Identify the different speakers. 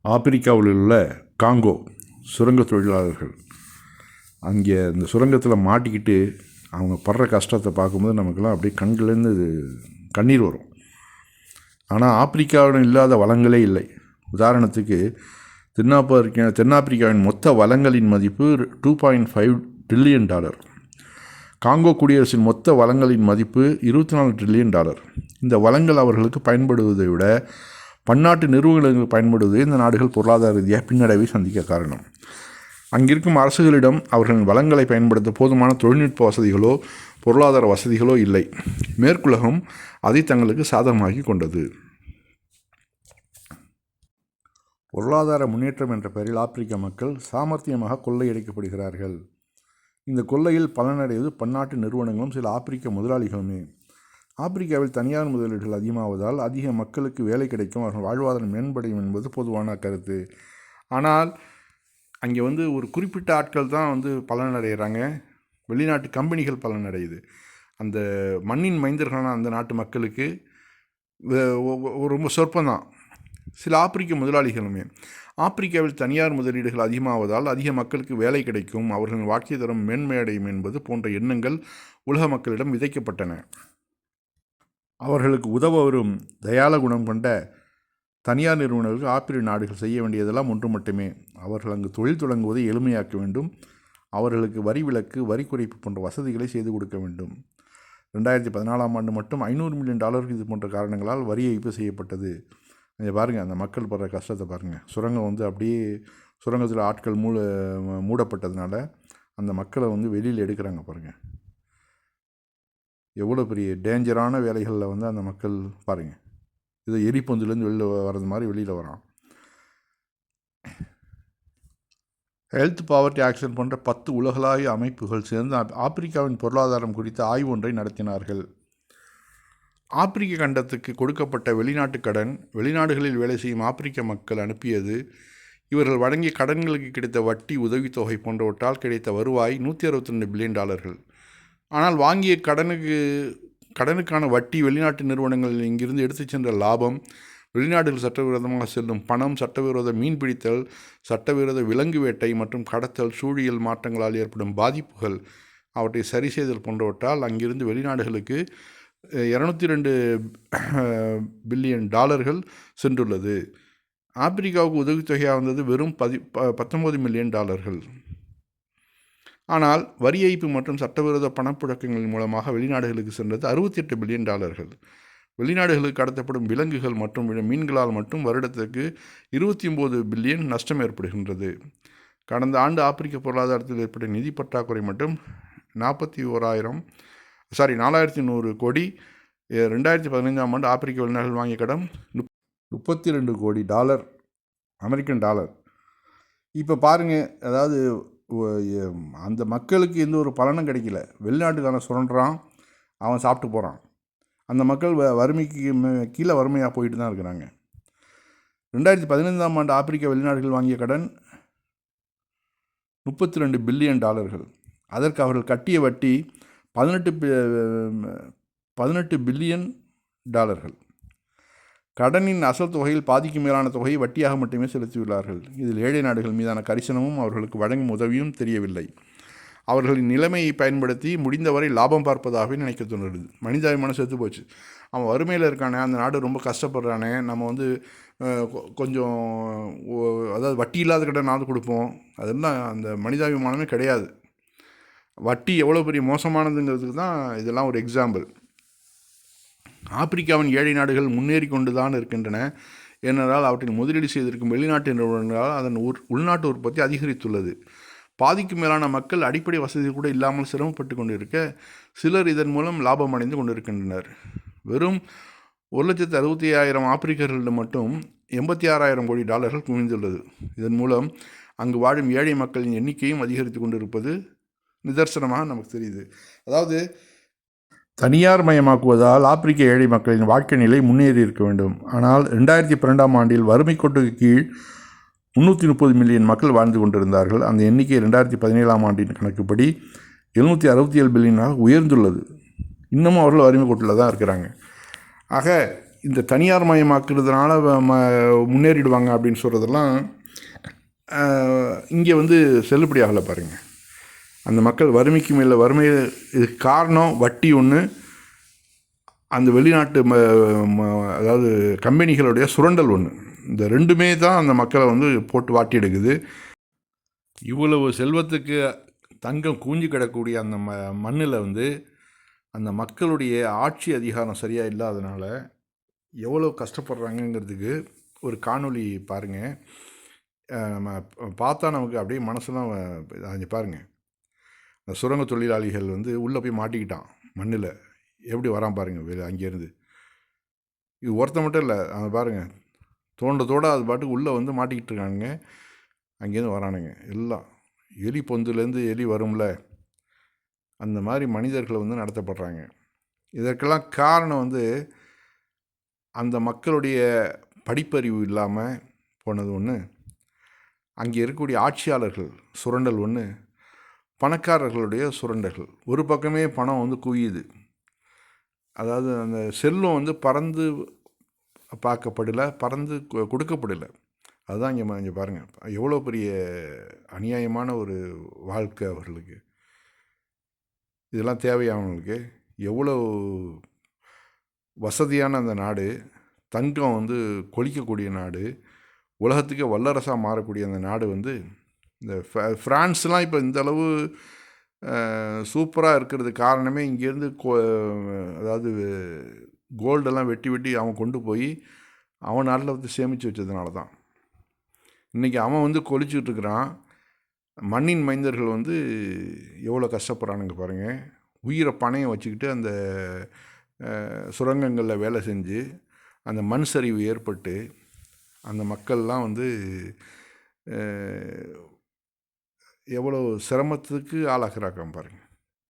Speaker 1: ஆப்பிரிக்காவில் உள்ள காங்கோ சுரங்க தொழிலாளர்கள் அங்கே இந்த சுரங்கத்தில் மாட்டிக்கிட்டு அவங்க படுற கஷ்டத்தை பார்க்கும்போது நமக்கெல்லாம் அப்படியே கண்கள்லேருந்து கண்ணீர் வரும். ஆனால் ஆப்பிரிக்காவிடம் இல்லாத வளங்களே இல்லை. உதாரணத்துக்கு தென்னாப்பிரிக்காவின் மொத்த வளங்களின் மதிப்பு $2.5 ட்ரில்லியன். காங்கோ குடியரசின் மொத்த வளங்களின் மதிப்பு $24 ட்ரில்லியன். இந்த வளங்கள் அவர்களுக்கு பயன்படுவதை விட பன்னாட்டு நிறுவனங்களுக்கு பயன்படுவதே இந்த நாடுகள் பொருளாதார ரீதியாக பின்னடைவை சந்திக்க காரணம். அங்கிருக்கும் அரசுகளிடம் அவர்களின் வளங்களை பயன்படுத்த போதுமான தொழில்நுட்ப வசதிகளோ பொருளாதார வசதிகளோ இல்லை. மேற்குலகம் அதை தங்களுக்கு சாதகமாக்கி கொண்டது. பொருளாதார முன்னேற்றம் என்ற பெயரில் ஆப்பிரிக்க மக்கள் சாமர்த்தியமாக கொள்ளையடிக்கப்படுகிறார்கள். இந்த கொள்ளையில் பலனடைவது பன்னாட்டு நிறுவனங்களும் சில ஆப்பிரிக்க முதலாளிகளுமே. ஆப்பிரிக்காவில் தனியார் முதலீடுகள் அதிகமாவதால் அதிக மக்களுக்கு வேலை கிடைக்கும், அவர்கள் வாழ்வாதாரம் மேம்படையும் என்பது பொதுவான கருத்து. ஆனால் அங்கே ஒரு குறிப்பிட்ட ஆட்கள் தான் பலனடைகிறாங்க. வெளிநாட்டு கம்பெனிகள் பலனடையுது. அந்த மண்ணின் மைந்தர்களான அந்த நாட்டு மக்களுக்கு ரொம்ப சொற்பந்தான். சில ஆப்பிரிக்க முதலாளிகளுமே. ஆப்பிரிக்காவில் தனியார் முதலீடுகள் அதிகமாவதால் அதிக மக்களுக்கு வேலை கிடைக்கும், அவர்களின் வாழ்க்கை தரம் மேன்மையடையும் என்பது போன்ற எண்ணங்கள் உலக மக்களிடம் விதைக்கப்பட்டன. அவர்களுக்கு உதவ வரும் தயால குணம் கொண்ட தனியார் நிறுவனங்களுக்கு ஆப்பிரிக்க நாடுகள் செய்ய வேண்டியதெல்லாம் ஒன்று மட்டுமே. அவர்கள் அங்கு தொழில் தொடங்குவதை எளிமையாக்க வேண்டும். அவர்களுக்கு வரி விலக்கு, வரி குறைப்பு போன்ற வசதிகளை செய்து கொடுக்க வேண்டும். 2014 ஆண்டு மட்டும் $500 மில்லியன் இது போன்ற காரணங்களால் வரி ஏய்ப்பு செய்யப்பட்டது. இங்கே பாருங்கள், அந்த மக்கள் படுற கஷ்டத்தை பாருங்கள். சுரங்கம் அப்படியே சுரங்கத்தில் ஆட்கள் மூடப்பட்டதுனால அந்த மக்களை வெளியில் எடுக்கிறாங்க பாருங்கள். எவ்வளோ பெரிய டேஞ்சரான வேலைகளில் அந்த மக்கள் பாருங்கள். இது எரிப்பொந்துலேருந்து வெளியில் வர்றது மாதிரி வெளியில் வரான். ஹெல்த் பாவர்ட்டி ஆக்ஷன் போன்ற 10 உலகளாவிய அமைப்புகள் சேர்ந்து ஆப்பிரிக்காவின் பொருளாதாரம் குறித்த ஆய்வு ஒன்றை நடத்தினார்கள். ஆப்பிரிக்க கண்டத்துக்கு கொடுக்கப்பட்ட வெளிநாட்டு கடன் வெளிநாடுகளில் வேலை செய்யும் ஆப்பிரிக்க மக்கள் அனுப்பியது, இவர்கள் வழங்கிய கடன்களுக்கு கிடைத்த வட்டி, உதவித்தொகை போன்றவற்றால் கிடைத்த வருவாய் $162 பில்லியன். ஆனால் வாங்கிய கடனுக்கான வட்டி, வெளிநாட்டு நிறுவனங்கள் இங்கிருந்து எடுத்து சென்ற லாபம், வெளிநாடுகள் சட்டவிரோதமாக செல்லும் பணம், சட்டவிரோத மீன்பிடித்தல், சட்டவிரோத விலங்கு வேட்டை மற்றும் கடத்தல், சூழியல் மாற்றங்களால் ஏற்படும் பாதிப்புகள், அவற்றை சரி செய்தல் போன்றவற்றால் அங்கிருந்து வெளிநாடுகளுக்கு $202 பில்லியன் சென்றுள்ளது. ஆப்பிரிக்காவுக்கு உதவித்தொகையாக வந்தது வெறும் $19 மில்லியன். ஆனால் வரி ஏய்ப்பு மற்றும் சட்டவிரோத பணப்புழக்கங்கள் மூலமாக வெளிநாடுகளுக்கு சென்றது $68 பில்லியன். வெளிநாடுகளுக்கு கடத்தப்படும் விலங்குகள் மற்றும் மீன்களால் மட்டும் வருடத்துக்கு $29 பில்லியன் நஷ்டம் ஏற்படுகின்றது. கடந்த ஆண்டு ஆப்பிரிக்க பொருளாதாரத்தில் ஏற்பட்ட நிதி பற்றாக்குறை மட்டும் 4,100 கோடி. 2015 ஆண்டு ஆப்பிரிக்க வெளிநாடுகள் வாங்கிய கடன் $32 கோடி அமெரிக்கன் டாலர். இப்போ பாருங்கள், அதாவது அந்த மக்களுக்கு எந்த ஒரு பலனும் கிடைக்கல. வெளிநாட்டுக்கான சுரண்டுறான், அவன் சாப்பிட்டு போகிறான். அந்த மக்கள் வறுமைக்கு கீழே வறுமையாக போயிட்டு தான் இருக்கிறாங்க. 2015 ஆண்டு ஆப்பிரிக்க வெளிநாடுகள் வாங்கிய கடன் $32 பில்லியன். அதற்கு அவர்கள் கட்டிய வட்டி $18 பில்லியன். கடனின் அசல் தொகையில் பாதிக்கு மேலான தொகையை வட்டியாக மட்டுமே செலுத்தியுள்ளார்கள். இதில் ஏழை நாடுகள் மீதான கரிசனமும் அவர்களுக்கு வழங்கும் உதவியும் தெரியவில்லை. அவர்களின் நிலைமையை பயன்படுத்தி முடிந்தவரை லாபம் பார்ப்பதாகவே நினைக்க தோன்றுறது. மனிதாபிமானம் செத்து போச்சு. அவன் வறுமையில் இருக்கானே, அந்த நாடு ரொம்ப கஷ்டப்படுறானே, நம்ம கொஞ்சம் அதாவது வட்டி இல்லாத கடன் கொடுப்போம். அதெல்லாம் அந்த மனிதாபிமானமே கிடையாது. வட்டி எவ்வளோ பெரிய மோசமானதுங்கிறதுக்கு தான் இதெல்லாம் ஒரு எக்ஸாம்பிள். ஆப்பிரிக்காவின் ஏழை நாடுகள் முன்னேறி கொண்டு தான் இருக்கின்றன. ஏனென்றால் அவற்றில் முதலீடு செய்திருக்கும் வெளிநாட்டு நிறுவனங்களால் அதன் உள்நாட்டு உற்பத்தி அதிகரித்துள்ளது. பாதிக்கு மேலான மக்கள் அடிப்படை வசதி கூட இல்லாமல் சிரமப்பட்டு கொண்டிருக்க, சிலர் இதன் மூலம் லாபம் அடைந்து கொண்டிருக்கின்றனர். வெறும் 1,65,000 ஆப்பிரிக்கர்களிடம் மட்டும் $86,000 கோடி குவிந்துள்ளது. இதன் மூலம் அங்கு வாழும் ஏழை மக்களின் எண்ணிக்கையும் அதிகரித்து கொண்டிருப்பது நிதர்சனமாக நமக்கு தெரியுது. அதாவது தனியார் மயமாக்குவதால் ஆப்பிரிக்க ஏழை மக்களின் வாழ்க்கை நிலை முன்னேறி இருக்க வேண்டும். ஆனால் 2012 ஆண்டில் வறுமை கோட்டுக்கு கீழ் 330 மில்லியன் மக்கள் வாழ்ந்து கொண்டிருந்தார்கள். அந்த எண்ணிக்கை 2017 ஆண்டின் கணக்குப்படி 767 பில்லியனாக உயர்ந்துள்ளது. இன்னமும் அவர்கள் வறுமை கோட்டில் தான் இருக்கிறாங்க. ஆக இந்த தனியார் மயமாக்குறதுனால முன்னேறிடுவாங்க அப்படின்னு சொல்கிறதெல்லாம் இங்கே வந்து செல்லுபடி ஆகலை பாருங்கள். அந்த மக்கள் வறுமைக்கு மேலே வறுமை, இதுக்கு காரணம் வட்டி ஒன்று, அந்த வெளிநாட்டு அதாவது கம்பெனிகளுடைய சுரண்டல் ஒன்று. இந்த ரெண்டுமே தான் அந்த மக்களை வந்து போட்டு வாட்டி எடுக்குது. இவ்வளவு செல்வத்துக்கு தங்கம் கூஞ்சி கிடக்கூடிய அந்த மண்ணில் வந்து அந்த மக்களுடைய ஆட்சி அதிகாரம் சரியாக இல்லாதனால எவ்வளோ கஷ்டப்படுறாங்கங்கிறதுக்கு ஒரு காணொளி பாருங்கள். நம்ம பார்த்தா நமக்கு அப்படியே மனசுலாம் அங்கே பாருங்கள். அந்த சுரங்க தொழிலாளிகள் வந்து உள்ளே போய் மாட்டிக்கிட்டான் மண்ணில், எப்படி வரான் பாருங்கள் அங்கேருந்து. இது ஒருத்த மட்டும் இல்லை, அதை பாருங்கள், தோண்ட அது பாட்டுக்கு உள்ளே வந்து மாட்டிக்கிட்டு இருக்கானுங்க. அங்கேருந்து வரானுங்க எல்லாம். எலி பொந்துலேருந்து எலி வரும்ல, அந்த மாதிரி மனிதர்களை வந்து நடத்தப்படுறாங்க. இதற்கெல்லாம் காரணம் வந்து அந்த மக்களுடைய படிப்பறிவு இல்லாமல் போனது ஒன்று, அங்கே இருக்கக்கூடிய ஆட்சியாளர்கள் சுரண்டல் ஒன்று, பணக்காரர்களுடைய சுரண்டல்கள். ஒரு பக்கமே பணம் வந்து குவியுது. அதாவது அந்த செல்வம் வந்து பறந்து பார்க்கப்படலை, பறந்து கொடுக்கப்படலை. அதுதான் இங்கே பாருங்கள், எவ்வளோ பெரிய அநியாயமான ஒரு வாழ்க்கை அவர்களுக்கு. இதெல்லாம் தேவையா அவங்களுக்கு? எவ்வளோ வசதியான அந்த நாடு, தங்கம் வந்து கொளிக்கக்கூடிய நாடு, உலகத்துக்கே வல்லரசாக மாறக்கூடிய அந்த நாடு வந்து இந்த ஃப்ரான்ஸ்லாம் இப்போ இந்தளவு சூப்பராக இருக்கிறது காரணமே இங்கேருந்து அதாவது கோல்டெல்லாம் வெட்டி அவன் கொண்டு போய் அவன் நாட்டில் வந்து சேமித்து வச்சதுனால தான் இன்றைக்கி அவன் வந்து கொளிச்சுட்டு இருக்கிறான். மண்ணின் மைந்தர்கள் வந்து எவ்வளோ கஷ்டப்படுறானுங்க பாருங்கள். உயிரை பணையம் வச்சுக்கிட்டு அந்த சுரங்கங்களில் வேலை செஞ்சு அந்த மண் சரிவு ஏற்பட்டு அந்த மக்கள்லாம் வந்து எவ்வளோ சிரமத்துக்கு ஆளாகிறாங்க பாருங்கள்.